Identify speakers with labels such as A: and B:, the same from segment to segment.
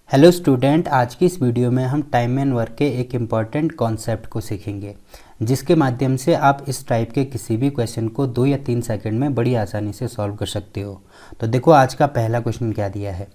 A: Hello student, आज की इस वीडियो में हम टाइम एंड वर्क के एक इम्पॉर्टेंट कॉन्सेप्ट को सीखेंगे, जिसके माध्यम से आप इस टाइप के किसी भी क्वेश्चन को 2 या 3 सेकंड में बड़ी आसानी से सॉल्व कर सकते हो। तो देखो आज का पहला क्वेश्चन क्या दिया है।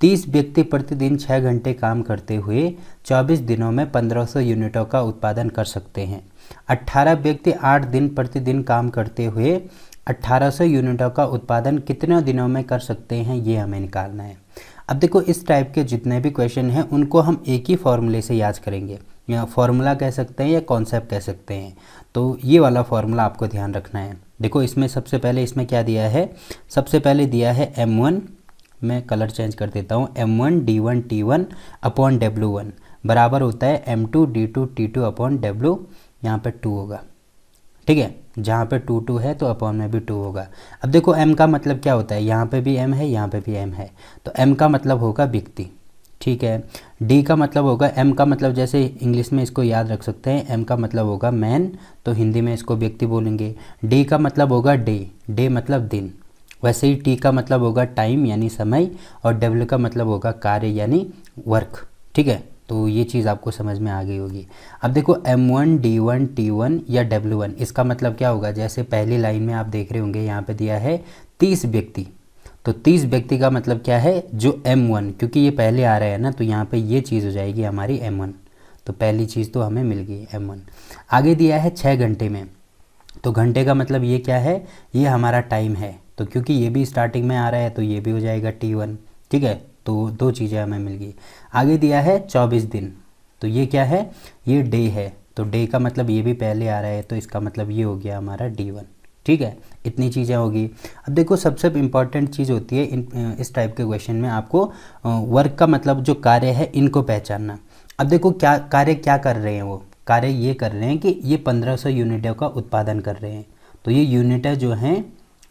A: 30 व्यक्ति प्रतिदिन 6 घंटे काम करते हुए 24 दिनों में 1500 यूनिटों का उत्पादन कर सकते हैं। 18 व्यक्ति 8 दिन प्रतिदिन काम करते हुए 1800 यूनिटों का उत्पादन कितने दिनों में कर सकते हैं, ये हमें निकालना है। अब देखो इस टाइप के जितने भी क्वेश्चन हैं उनको हम एक ही फॉर्मूले से याद करेंगे, या फॉर्मूला कह सकते हैं या कॉन्सेप्ट कह सकते हैं। तो ये वाला फॉर्मूला आपको ध्यान रखना है। देखो इसमें सबसे पहले इसमें क्या दिया है, सबसे पहले दिया है m1, मैं कलर चेंज कर देता हूँ, m1 d1 t1 upon w1 बराबर होता है m2 d2 t2 upon w, यहाँ पर 2 होगा, ठीक है। जहाँ पे 2 2 है तो अपॉन में भी 2 होगा। अब देखो m का मतलब क्या होता है, यहाँ पे भी m है, यहाँ पे भी m है, तो m का मतलब होगा व्यक्ति, ठीक है। d का मतलब होगा, m का मतलब जैसे इंग्लिश में इसको याद रख सकते हैं, m का मतलब होगा मैन, तो हिंदी में इसको व्यक्ति बोलेंगे। d का मतलब होगा डे मतलब दिन, वैसे ही t का मतलब होगा टाइम यानी समय, और w का मतलब होगा कार्य यानी वर्क, ठीक है। तो ये चीज़ आपको समझ में आ गई होगी। अब देखो m1 d1 t1 या w1, इसका मतलब क्या होगा, जैसे पहली लाइन में आप देख रहे होंगे यहाँ पे दिया है 30 व्यक्ति, तो 30 व्यक्ति का मतलब क्या है, जो m1, क्योंकि ये पहले आ रहा है ना, तो यहाँ पे ये चीज़ हो जाएगी हमारी m1, तो पहली चीज़ तो हमें मिल गई m1। आगे दिया है 6 घंटे में, तो घंटे का मतलब ये क्या है, ये हमारा टाइम है, तो क्योंकि ये भी स्टार्टिंग में आ रहा है तो ये भी हो जाएगा t1, ठीक है। तो दो चीज़ें हमें मिल गई। आगे दिया है 24 दिन, तो ये क्या है, ये डे है, तो डे का मतलब ये भी पहले आ रहा है, तो इसका मतलब ये हो गया हमारा d1, ठीक है। इतनी चीज़ें होगी। अब देखो सबसे इम्पॉर्टेंट चीज़ होती है इस टाइप के क्वेश्चन में आपको वर्क का मतलब जो कार्य है इनको पहचानना। अब देखो क्या कार्य क्या कर रहे हैं, वो कार्य ये कर रहे हैं कि ये 1500 यूनिटों का उत्पादन कर रहे हैं, तो ये यूनिटें जो हैं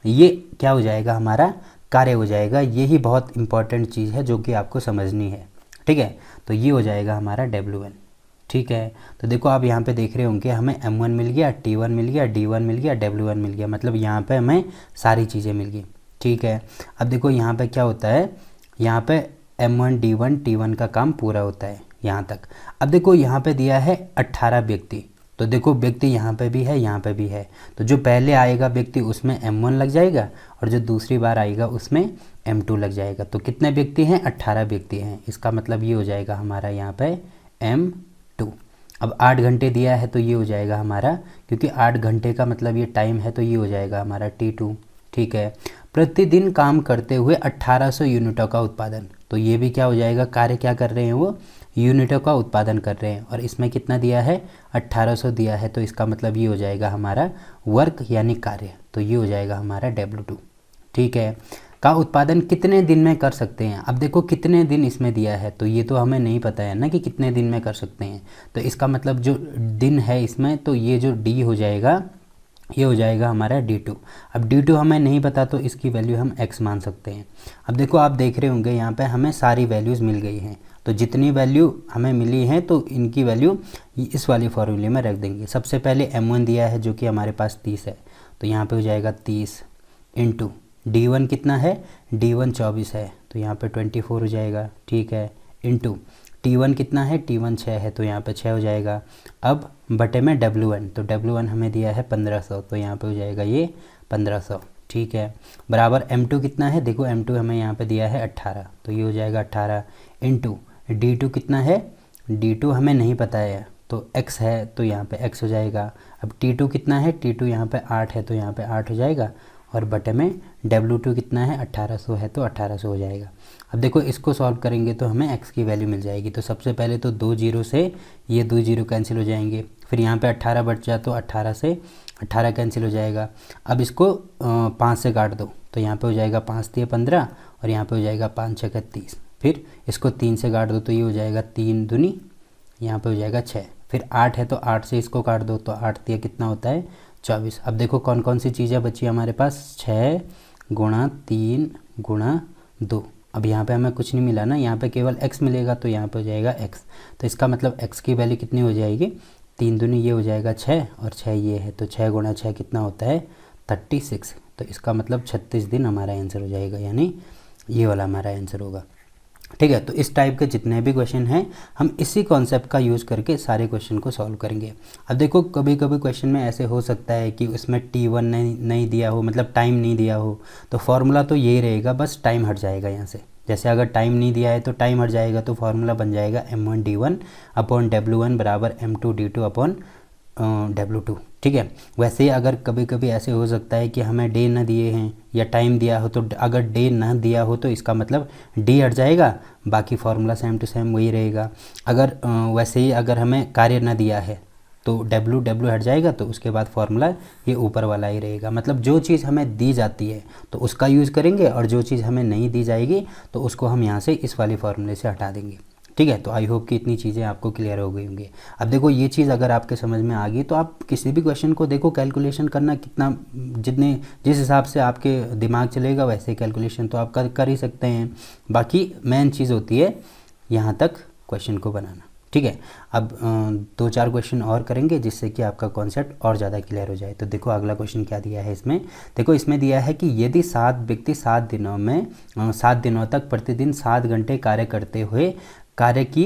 A: ये क्या हो जाएगा, हमारा कार्य हो जाएगा। यही बहुत इंपॉर्टेंट चीज़ है जो कि आपको समझनी है, ठीक है। तो ये हो जाएगा हमारा w1, ठीक है। तो देखो आप यहाँ पे देख रहे होंगे हमें m1 मिल गया, t1 मिल गया, d1 मिल गया, w1 मिल गया, मतलब यहाँ पे हमें सारी चीज़ें मिल गई, ठीक है। अब देखो यहाँ पे क्या होता है, यहाँ पे m1 d1 t1 का काम पूरा होता है यहाँ तक। अब देखो यहाँ पे दिया है 18 व्यक्ति, तो देखो व्यक्ति यहाँ पे भी है, यहाँ पे भी है, तो जो पहले आएगा व्यक्ति उसमें m1 लग जाएगा, और जो दूसरी बार आएगा उसमें m2 लग जाएगा। तो कितने व्यक्ति हैं, 18 व्यक्ति हैं, इसका मतलब ये हो जाएगा हमारा यहाँ पे m2। अब 8 घंटे दिया है तो ये हो जाएगा हमारा, क्योंकि 8 घंटे का मतलब ये टाइम है, तो ये हो जाएगा हमारा t2, ठीक है। प्रतिदिन काम करते हुए 1800 यूनिटों का उत्पादन, तो ये भी क्या हो जाएगा, कार्य क्या कर रहे हैं, वो यूनिटों का उत्पादन कर रहे हैं, और इसमें कितना दिया है, 1800 दिया है, तो इसका मतलब ये हो जाएगा हमारा वर्क यानी कार्य, तो ये हो जाएगा हमारा w2, ठीक है। का उत्पादन कितने दिन में कर सकते हैं। अब देखो कितने दिन इसमें दिया है, तो ये तो हमें नहीं पता है ना कि कितने दिन में कर सकते हैं, तो इसका मतलब जो दिन है इसमें, तो ये जो d हो जाएगा ये हो जाएगा हमारा d2। अब d2 हमें नहीं पता तो इसकी वैल्यू हम x मान सकते हैं। अब देखो आप देख रहे होंगे यहाँ पे हमें सारी वैल्यूज़ मिल गई हैं, तो जितनी वैल्यू हमें मिली हैं तो इनकी वैल्यू इस वाली फॉर्मूले में रख देंगे। सबसे पहले m1 दिया है जो कि हमारे पास 30 है, तो यहाँ पे हो जाएगा 30 इंटू d1 कितना है, d1 24 है, तो यहाँ पे 24 हो जाएगा, ठीक है, इंटू t1 कितना है, t1 6 है, तो यहाँ पे 6 हो जाएगा। अब बटे में w1, तो w1 हमें दिया है 1500, तो यहाँ पे हो जाएगा ये 1500, ठीक है, बराबर m2 कितना है, देखो m2 हमें यहाँ पे दिया है 18, तो ये हो जाएगा 18 इंटू d2 कितना है, d2 हमें नहीं पता है, तो x है, तो यहाँ पे x हो जाएगा। अब t2 कितना है, t2 यहाँ पे 8 है, तो यहाँ पे 8 हो जाएगा, और बटे में w2 कितना है, 1800 है, तो 1800 हो जाएगा। अब देखो इसको सॉल्व करेंगे तो हमें x की वैल्यू मिल जाएगी। तो सबसे पहले तो 2 जीरो से ये 2 जीरो कैंसिल हो जाएंगे, फिर यहाँ पे 18 बच जाए तो 18 से 18 कैंसिल हो जाएगा। अब इसको 5 से काट दो, तो यहाँ पे हो जाएगा 5 3 15, और यहाँ पे हो जाएगा 5 6 30, फिर इसको 3 से काट दो तो ये हो जाएगा 3 दूनी, यहाँ पे हो जाएगा 6, फिर 8 है तो 8 से इसको काट दो, तो 8 3 कितना होता है 24। अब देखो कौन कौन सी चीज़ें बची हमारे पास, 6 गुणा 3 गुणा 2। अब यहाँ पे हमें कुछ नहीं मिला ना, यहाँ पे केवल x मिलेगा, तो यहाँ पे हो जाएगा x, तो इसका मतलब x की वैल्यू कितनी हो जाएगी, 3 दूनी ये हो जाएगा 6, और 6 ये है, तो 6 गुणा 6 कितना होता है 36, तो इसका मतलब 36 दिन हमारा आंसर हो जाएगा, यानी ये वाला हमारा आंसर होगा। ठीक है। तो इस टाइप के जितने भी क्वेश्चन हैं हम इसी कॉन्सेप्ट का यूज़ करके सारे क्वेश्चन को सॉल्व करेंगे। अब देखो कभी कभी क्वेश्चन में ऐसे हो सकता है कि उसमें T1 नहीं दिया हो, मतलब टाइम नहीं दिया हो, तो फॉर्मूला तो यही रहेगा, बस टाइम हट जाएगा यहाँ से। जैसे अगर टाइम नहीं दिया है तो टाइम हट जाएगा, तो फॉर्मूला बन जाएगा m1d1 अपॉन w1 बराबर m2d2 अपॉन w2। ठीक है। वैसे ही अगर कभी कभी ऐसे हो सकता है कि हमें डे ना दिए हैं या टाइम दिया हो, तो अगर डे ना दिया हो तो इसका मतलब डी हट जाएगा, बाकी फार्मूला सेम टू सेम वही रहेगा। अगर वैसे ही अगर हमें कार्य ना दिया है तो डब्ल्यू हट जाएगा, तो उसके बाद फार्मूला ये ऊपर वाला ही रहेगा। मतलब जो चीज़ हमें दी जाती है तो उसका यूज़ करेंगे, और जो चीज़ हमें नहीं दी जाएगी तो उसको हम यहाँ से इस वाले फार्मूले से हटा देंगे। ठीक है। तो आई होप कि इतनी चीज़ें आपको क्लियर हो गई होंगी। अब देखो ये चीज़ अगर आपके समझ में आ गई तो आप किसी भी क्वेश्चन को देखो कैलकुलेशन करना कितना, जिस हिसाब से आपके दिमाग चलेगा वैसे कैलकुलेशन तो आप कर ही सकते हैं। बाकी मेन चीज़ होती है यहाँ तक क्वेश्चन को बनाना। ठीक है। अब 2-4 क्वेश्चन और करेंगे जिससे कि आपका कॉन्सेप्ट और ज़्यादा क्लियर हो जाए। तो देखो अगला क्वेश्चन क्या दिया है इसमें। देखो इसमें दिया है कि यदि 7 व्यक्ति 7 दिनों तक प्रतिदिन 7 घंटे कार्य करते हुए कार्य की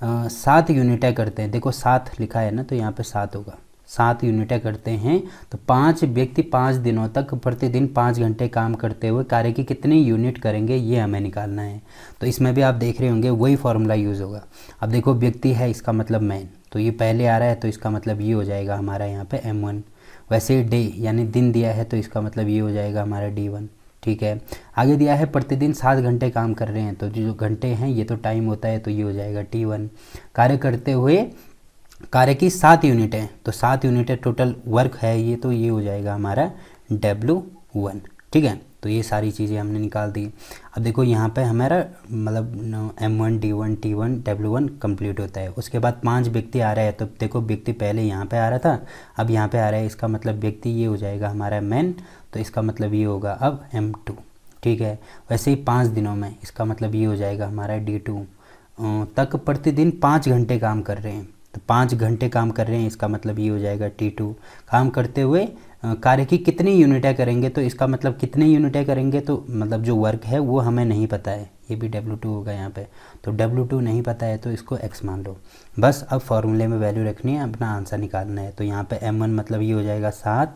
A: 7 यूनिटें करते हैं। देखो 7 लिखा है ना, तो यहाँ पे 7 होगा। 7 यूनिटें करते हैं तो 5 व्यक्ति 5 दिनों तक प्रतिदिन 5 घंटे काम करते हुए कार्य की कितनी यूनिट करेंगे, ये हमें निकालना है। तो इसमें भी आप देख रहे होंगे वही फॉर्मूला यूज़ होगा। अब देखो व्यक्ति है, इसका मतलब मैन, तो ये पहले आ रहा है, तो इसका मतलब ये हो जाएगा हमारा यहाँ पे m1। वैसे ही डे यानी दिन दिया है, तो इसका मतलब ये हो जाएगा हमारा d1। ठीक है। आगे दिया है प्रतिदिन 7 घंटे काम कर रहे हैं, तो जो घंटे हैं ये तो टाइम होता है, तो ये हो जाएगा t1। कार्य करते हुए कार्य की 7 यूनिटें, तो 7 यूनिटें टोटल वर्क है ये, तो ये हो जाएगा हमारा W1। ठीक है। तो ये सारी चीज़ें हमने निकाल दी। अब देखो यहाँ पे हमारा मतलब m1 d1 t1 w1 complete होता है। उसके बाद 5 व्यक्ति आ रहा है, तो देखो व्यक्ति पहले यहाँ पे आ रहा था, अब यहाँ पे आ रहा है, इसका मतलब व्यक्ति ये हो जाएगा हमारा मैन, तो इसका मतलब ये होगा अब m2। ठीक है। वैसे ही 5 दिनों में, इसका मतलब ये हो जाएगा हमारा d2 तक प्रतिदिन 5 घंटे काम कर रहे हैं, तो 5 घंटे काम कर रहे हैं, इसका मतलब ये हो जाएगा t2। काम करते हुए कार्य की कितनी यूनिटें करेंगे, तो इसका मतलब कितने यूनिटें करेंगे, तो मतलब जो वर्क है वो हमें नहीं पता है, ये भी W2 होगा यहाँ पे। तो W2 नहीं पता है तो इसको x मान लो। बस अब फॉर्मूले में वैल्यू रखनी है, अपना आंसर निकालना है। तो यहाँ पे m1 मतलब ये हो जाएगा 7,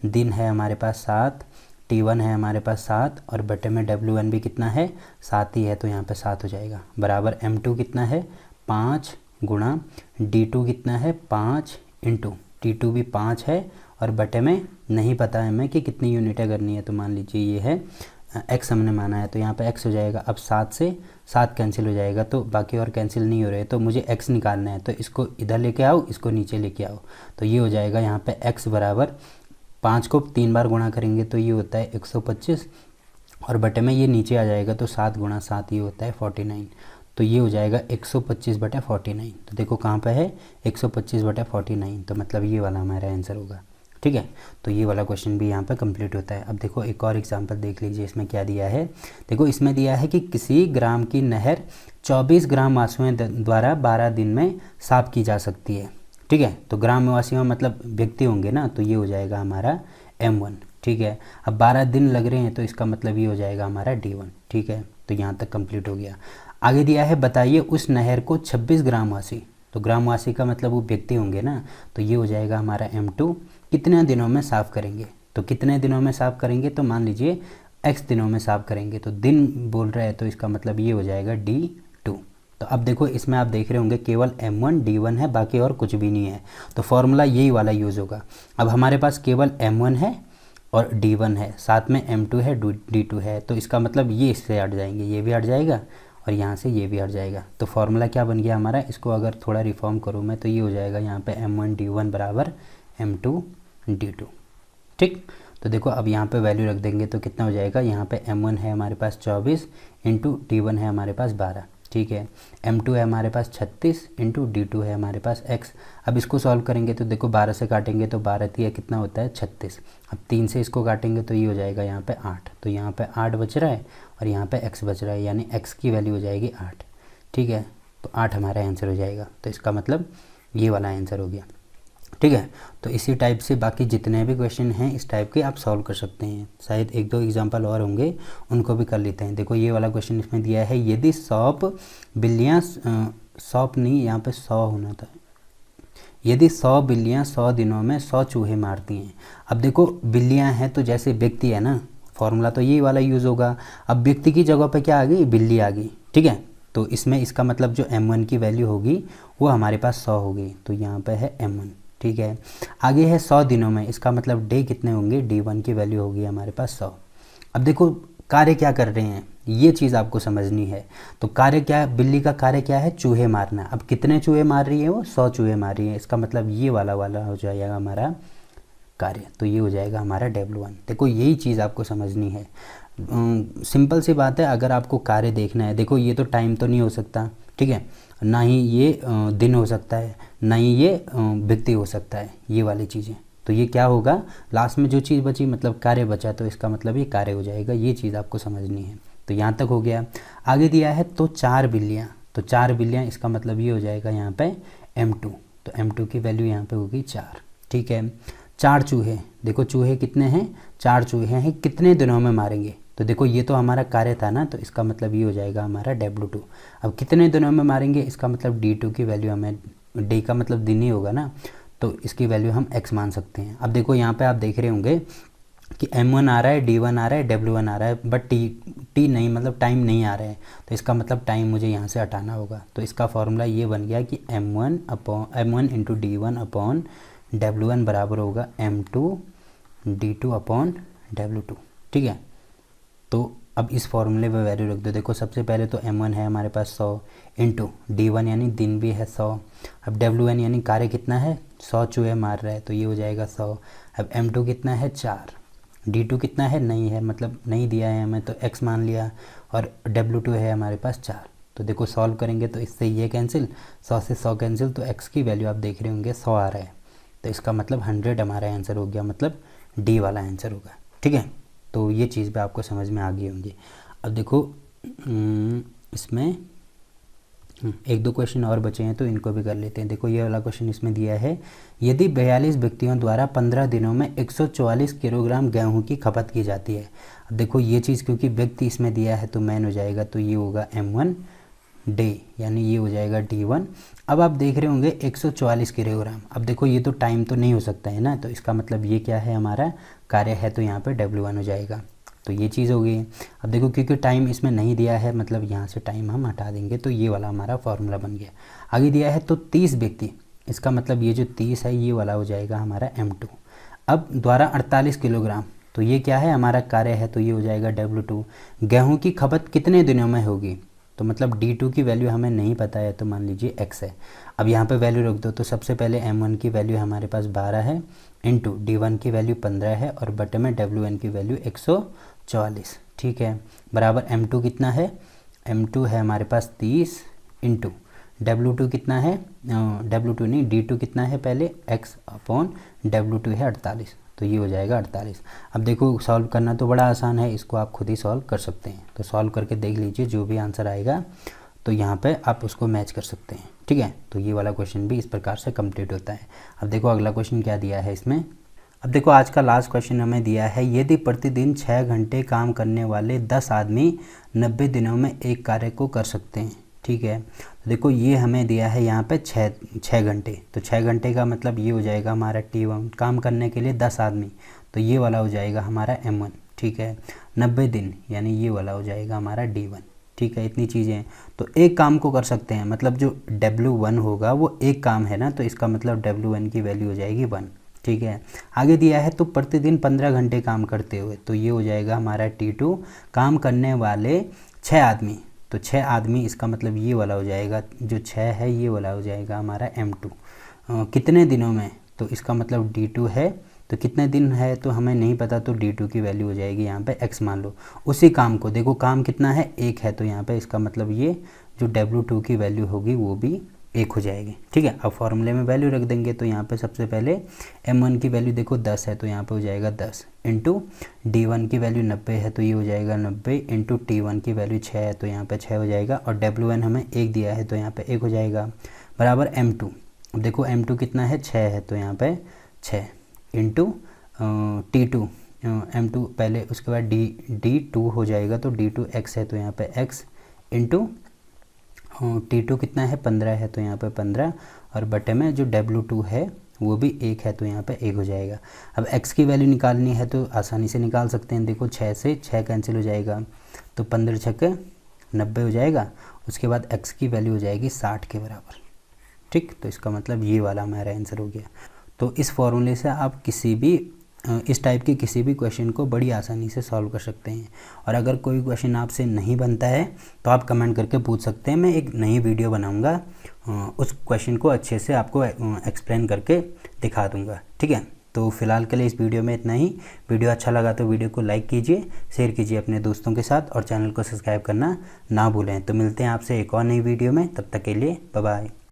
A: दिन है हमारे पास 7, t1 है हमारे पास 7, और बटे में w1 भी कितना है, 7 ही है, तो यहाँ पे 7 हो जाएगा। बराबर m2 कितना है, 5 गुणा d2 कितना है, 5 इंटू t2 भी 5 है, और बटे में नहीं पता है हमें कि कितनी यूनिटें करनी है, तो मान लीजिए ये है x हमने माना है, तो यहाँ पे x हो जाएगा। अब 7 से 7 कैंसिल हो जाएगा, तो बाकी और कैंसिल नहीं हो रहे, तो मुझे x निकालना है, तो इसको इधर लेके आओ, इसको नीचे लेके आओ, तो ये हो जाएगा यहाँ पे x बराबर 5 को 3 बार गुणा करेंगे तो ये होता है 125, और बटे में ये नीचे आ जाएगा, तो 7 गुणा 7 ये होता है 49, तो ये हो जाएगा 125/49। तो देखो कहाँ पे है 125/49, तो मतलब ये वाला हमारा आंसर होगा। ठीक है। तो ये वाला क्वेश्चन भी यहाँ पे कंप्लीट होता है। अब देखो एक और एग्जांपल देख लीजिए, इसमें क्या दिया है। देखो इसमें दिया है कि किसी ग्राम की नहर 24 ग्रामवासियों द्वारा 12 दिन में साफ की जा सकती है। ठीक है। तो ग्रामवासियों मतलब व्यक्ति होंगे ना, तो ये हो जाएगा हमारा m1। ठीक है। अब 12 दिन लग रहे हैं, तो इसका मतलब ये हो जाएगा हमारा d1। ठीक है। तो यहाँ तक कंप्लीट हो गया। आगे दिया है बताइए उस नहर को 26 ग्रामवासी, तो ग्रामवासी का मतलब वो व्यक्ति होंगे ना, तो ये हो जाएगा हमारा m2 कितने दिनों में साफ़ करेंगे। तो कितने दिनों में साफ़ करेंगे, तो मान लीजिए x दिनों में साफ़ करेंगे, तो दिन बोल रहा है, तो इसका मतलब ये हो जाएगा d2। तो अब देखो इसमें आप देख रहे होंगे केवल m1 d1 है, बाकी और कुछ भी नहीं है, तो फॉर्मूला यही वाला यूज़ होगा। अब हमारे पास केवल m1 है और d1 है, साथ में m2 है, d2 है, तो इसका मतलब ये इससे हट जाएंगे, ये भी हट जाएगा और यहाँ से ये भी हट जाएगा। तो फॉर्मूला क्या बन गया हमारा, इसको अगर थोड़ा रिफॉर्म करूँ मैं, तो ये हो जाएगा यहाँ पे m1 d1 बराबर m2 d2। ठीक। तो देखो अब यहाँ पे वैल्यू रख देंगे तो कितना हो जाएगा, यहाँ पे m1 है हमारे पास 24 इंटू d1 है हमारे पास 12। ठीक है। m2 है हमारे पास 36 इंटू d2 है हमारे पास x। अब इसको सॉल्व करेंगे तो देखो 12 से काटेंगे तो 12 तिया कितना होता है 36। अब 3 से इसको काटेंगे तो ये हो जाएगा यहाँ पे 8, तो यहाँ पे 8 बच रहा है और यहाँ पे x बच रहा है, यानी x की वैल्यू हो जाएगी 8। ठीक है। तो 8 हमारा आंसर हो जाएगा, तो इसका मतलब ये वाला आंसर हो गया। ठीक है। तो इसी टाइप से बाकी जितने भी क्वेश्चन हैं इस टाइप के आप सॉल्व कर सकते हैं। शायद एक दो एग्जांपल और होंगे, उनको भी कर लेते हैं। देखो ये वाला क्वेश्चन इसमें दिया है, यदि 100 बिल्लियाँ 100 नहीं, यहाँ पे 100 होना था। यदि 100 बिल्लियाँ 100 दिनों में 100 चूहे मारती हैं। अब देखो बिल्लियाँ हैं तो जैसे व्यक्ति है ना, फॉर्मूला तो यही वाला यूज़ होगा। अब व्यक्ति की जगह पे क्या आ गई, बिल्ली आ गई, ठीक है। तो इसमें इसका मतलब जो m1 की वैल्यू होगी वो हमारे पास 100 होगी, तो यहाँ पे है m1, ठीक है। आगे है 100 दिनों में, इसका मतलब डे कितने होंगे, d1 की वैल्यू होगी हमारे पास 100। अब देखो कार्य क्या कर रहे हैं, ये चीज़ आपको समझनी है। तो कार्य क्या, बिल्ली का कार्य क्या है, चूहे मारना। अब कितने चूहे मार रही है वो, 100 चूहे मार रही है। इसका मतलब ये वाला हो जाएगा हमारा कार्य, तो ये हो जाएगा हमारा W1। देखो यही चीज़ आपको समझनी है। सिंपल सी बात है, अगर आपको कार्य देखना है, देखो ये तो टाइम तो नहीं हो सकता, ठीक है, ना ही ये दिन हो सकता है, ना ही ये व्यक्ति हो सकता है, ये वाली चीज़ें। तो ये क्या होगा, लास्ट में जो चीज़ बची मतलब कार्य बचा, तो इसका मतलब ये कार्य हो जाएगा। ये चीज़ आपको समझनी है। तो यहाँ तक हो गया। आगे दिया है तो 4 बिल्लियाँ, तो 4 बिल्लियाँ, इसका मतलब ये हो जाएगा यहाँ पे m2। तो m2 की वैल्यू यहाँ पे होगी 4, ठीक है। 4 चूहे, देखो चूहे कितने हैं, 4 चूहे हैं, कितने दिनों में मारेंगे। तो देखो ये तो हमारा कार्य था ना, तो इसका मतलब ये हो जाएगा हमारा W2। अब कितने दिनों में मारेंगे, इसका मतलब D2 की वैल्यू हमें, D का मतलब दिन ही होगा ना, तो इसकी वैल्यू हम x मान सकते हैं। अब देखो यहाँ पे आप देख रहे होंगे कि m1 आ रहा है, D1 आ रहा है, W1 आ रहा है, बट t नहीं, मतलब टाइम नहीं आ रहा है। तो इसका मतलब टाइम मुझे यहाँ से हटाना होगा। तो इसका फॉर्मूला ये बन गया कि m1 into D1 upon W1 बराबर होगा m2 D2 अपॉन W2, ठीक है। तो अब इस फॉर्मूले में वैल्यू रख दो। देखो सबसे पहले तो m1 है हमारे पास 100 इंटू D1 यानी दिन भी है 100। अब W1 यानी कार्य कितना है, 100 चूहे मार रहा है, तो ये हो जाएगा 100। अब m2 कितना है, 4। D2 कितना है, नहीं है, मतलब नहीं दिया है हमें, तो x मान लिया। और W2 है हमारे पास 4। तो देखो सॉल्व करेंगे तो इससे ये कैंसिल, 100 से 100 कैंसिल, तो x की वैल्यू आप देख रहे होंगे 100 आ रहा है। तो इसका मतलब 100 हमारा आंसर हो गया, मतलब D वाला आंसर होगा, ठीक है। तो ये चीज़ भी आपको समझ में आ गई होंगी। अब देखो इसमें एक दो क्वेश्चन और बचे हैं, तो इनको भी कर लेते हैं। देखो ये वाला क्वेश्चन इसमें दिया है, यदि 42 व्यक्तियों द्वारा 15 दिनों में 144 किलोग्राम गेहूं की खपत की जाती है। अब देखो ये चीज़ क्योंकि व्यक्ति इसमें दिया है तो मैन हो जाएगा, तो ये होगा m1 डे, यानी ये हो जाएगा D1। अब आप देख रहे होंगे 144 किलोग्राम। अब देखो ये तो टाइम तो नहीं हो सकता है ना, तो इसका मतलब ये क्या है, हमारा कार्य है, तो यहाँ पे W1 हो जाएगा। तो ये चीज़ हो गई। अब देखो क्योंकि टाइम इसमें नहीं दिया है, मतलब यहाँ से टाइम हम हटा देंगे, तो ये वाला हमारा फॉर्मूला बन गया। आगे दिया है तो 30 व्यक्ति, इसका मतलब ये जो 30 है ये वाला हो जाएगा हमारा m2। अब द्वारा 48 किलोग्राम, तो ये क्या है, हमारा कार्य है, तो ये हो जाएगा W2। गेहूँ की खपत कितने दिनों में होगी, तो मतलब D2 की वैल्यू हमें नहीं पता है, तो मान लीजिए x है। अब यहाँ पे वैल्यू रख दो। तो सबसे पहले m1 की वैल्यू हमारे पास 12 है, इंटू D1 की वैल्यू 15 है, और बटे में W1 की वैल्यू 144, ठीक है, बराबर m2 कितना है, m2 है हमारे पास 30, इंटू W2 कितना है, W2 नहीं D2 कितना है पहले, x अपॉन W2 है 48, तो ये हो जाएगा 48। अब देखो सॉल्व करना तो बड़ा आसान है, इसको आप खुद ही सॉल्व कर सकते हैं। तो सॉल्व करके देख लीजिए, जो भी आंसर आएगा तो यहाँ पे आप उसको मैच कर सकते हैं, ठीक है। तो ये वाला क्वेश्चन भी इस प्रकार से कंप्लीट होता है। अब देखो अगला क्वेश्चन क्या दिया है इसमें। अब देखो आज का लास्ट क्वेश्चन हमें दिया है, यदि प्रतिदिन 6 घंटे काम करने वाले 10 आदमी 90 दिनों में एक कार्य को कर सकते हैं, ठीक है। तो देखो ये हमें दिया है यहाँ पे 6 घंटे, तो 6 घंटे का मतलब ये हो जाएगा हमारा T1, काम करने के लिए 10 आदमी, तो ये वाला हो जाएगा हमारा M1, ठीक है। 90 दिन यानी ये वाला हो जाएगा हमारा D1, ठीक है। इतनी चीज़ें हैं, तो एक काम को कर सकते हैं, मतलब जो W1 होगा वो एक काम है ना, तो इसका मतलब W1 की वैल्यू हो जाएगी 1, ठीक है। आगे दिया है तो प्रतिदिन 15 घंटे काम करते हुए, तो ये हो जाएगा हमारा T2, काम करने वाले 6 आदमी, तो 6 आदमी, इसका मतलब ये वाला हो जाएगा, जो 6 है ये वाला हो जाएगा हमारा M2। कितने दिनों में, तो इसका मतलब D2 है, तो कितने दिन है तो हमें नहीं पता, तो D2 की वैल्यू हो जाएगी यहाँ पे x मान लो। उसी काम को देखो, काम कितना है, 1 है, तो यहाँ पे इसका मतलब ये जो W2 की वैल्यू होगी वो भी 1 हो जाएगी, ठीक है। अब फॉर्मूले में वैल्यू रख देंगे। तो यहाँ पे सबसे पहले M1 की वैल्यू देखो 10 है, तो यहाँ पे हो जाएगा 10, इंटू D1 की वैल्यू 90 है, तो ये हो जाएगा 90, इंटू T1 की वैल्यू 6 है, तो यहाँ पे 6 हो जाएगा, और W1 हमें 1 दिया है, तो यहाँ पे 1 हो जाएगा, बराबर M2। अब देखो m2 कितना है, 6 है, तो यहाँ पे 6 इंटू T2, m2 पहले, उसके बाद D2 हो जाएगा, तो D2 x है, तो यहाँ पे x इंटू T2 कितना है, 15 है, तो यहाँ पे 15, और बटे में जो W2 है वो भी 1 है, तो यहाँ पे 1 हो जाएगा। अब x की वैल्यू निकालनी है तो आसानी से निकाल सकते हैं। देखो 6 से 6 कैंसिल हो जाएगा, तो 15 छक्के 90 हो जाएगा। उसके बाद x की वैल्यू हो जाएगी 60 के बराबर। ठीक, तो इसका मतलब ये वाला हमारा आंसर हो गया। तो इस फॉर्मूले से आप किसी भी इस टाइप के किसी भी क्वेश्चन को बड़ी आसानी से सॉल्व कर सकते हैं। और अगर कोई क्वेश्चन आपसे नहीं बनता है तो आप कमेंट करके पूछ सकते हैं, मैं एक नई वीडियो बनाऊंगा, उस क्वेश्चन को अच्छे से आपको एक्सप्लेन करके दिखा दूंगा। ठीक है, तो फिलहाल के लिए इस वीडियो में इतना ही। वीडियो अच्छा लगा तो वीडियो को लाइक कीजिए, शेयर कीजिए अपने दोस्तों के साथ, और चैनल को सब्सक्राइब करना ना भूलें। तो मिलते हैं आपसे एक और नई वीडियो में, तब तक के लिए बाय बाय।